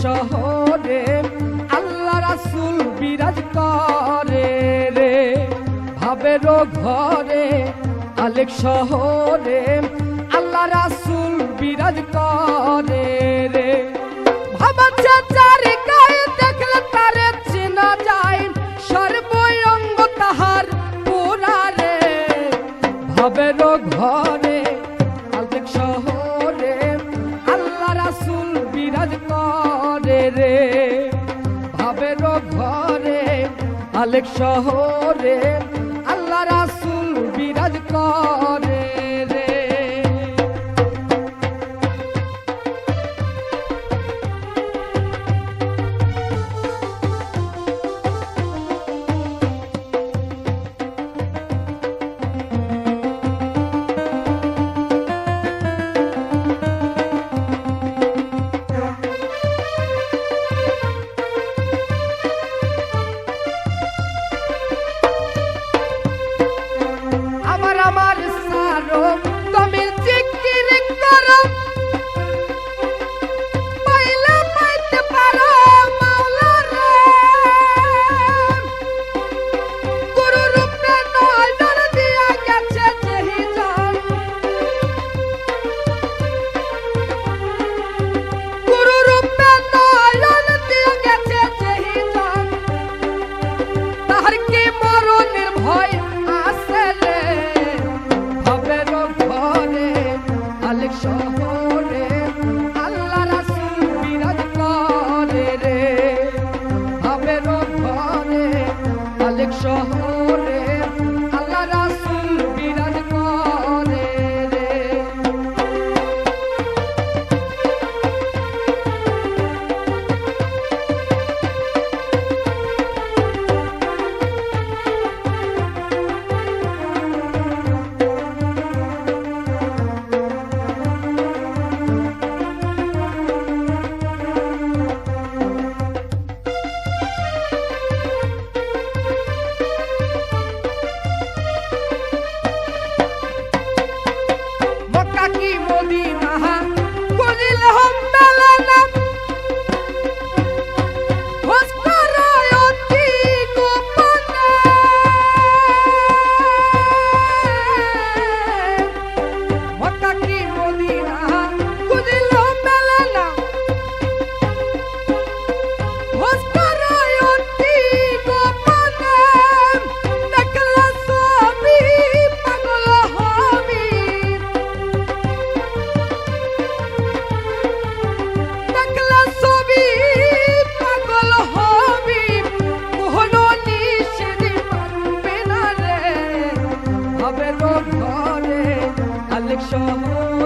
শহরে আল্লাহ রাসূল বিরাজ করে রে। ভাবেরও ঘরে আলেক শহরে আল্লাহ রাসূল বিরাজ করে রে। ভাবাচ্ছে চার গায়ে দেখলে তারে চেনা যায়, সর্বঙ্গ তাহার পুরা রে। ভাবেরও ঘরে আলেক শহরে আল্লাহ রাসূল বিরাজ করে রে। ভাবেরও ঘরে আলেক শহরে আল্লাহ রাসূল বিরাজ করে রে। আমার সারো তুমি জিকির করো, পাইলে পাইতে পারো মাওলা রে। গুরু রূপে নয়ন দিয়া গেছে যেহি জন, গুরু রূপে নয়ন দিয়া গেছে যেহি জন, তাহার কি মরণের ভয় আছে রে। আলেক শহরে আল্লাহ রাসূল বিরাজ করে রে। ভাবেরও ঘরে আলেক শহরে আল্লাহ রাসূল বিরাজ করে রে। কি মদিনা করিল হম মেলানা, খোঁজ করো অতি গোপনে। মক্কা কি মদিনা করিল মেলানা, খোঁজ করো অতি গোপনে। দেখলা ছবি পাগল হবি, দেখলা ছবি পাগল হবি, কোনো নিষেধ মানবে না রে। ভাবেরও ঘরে আলেক শহরে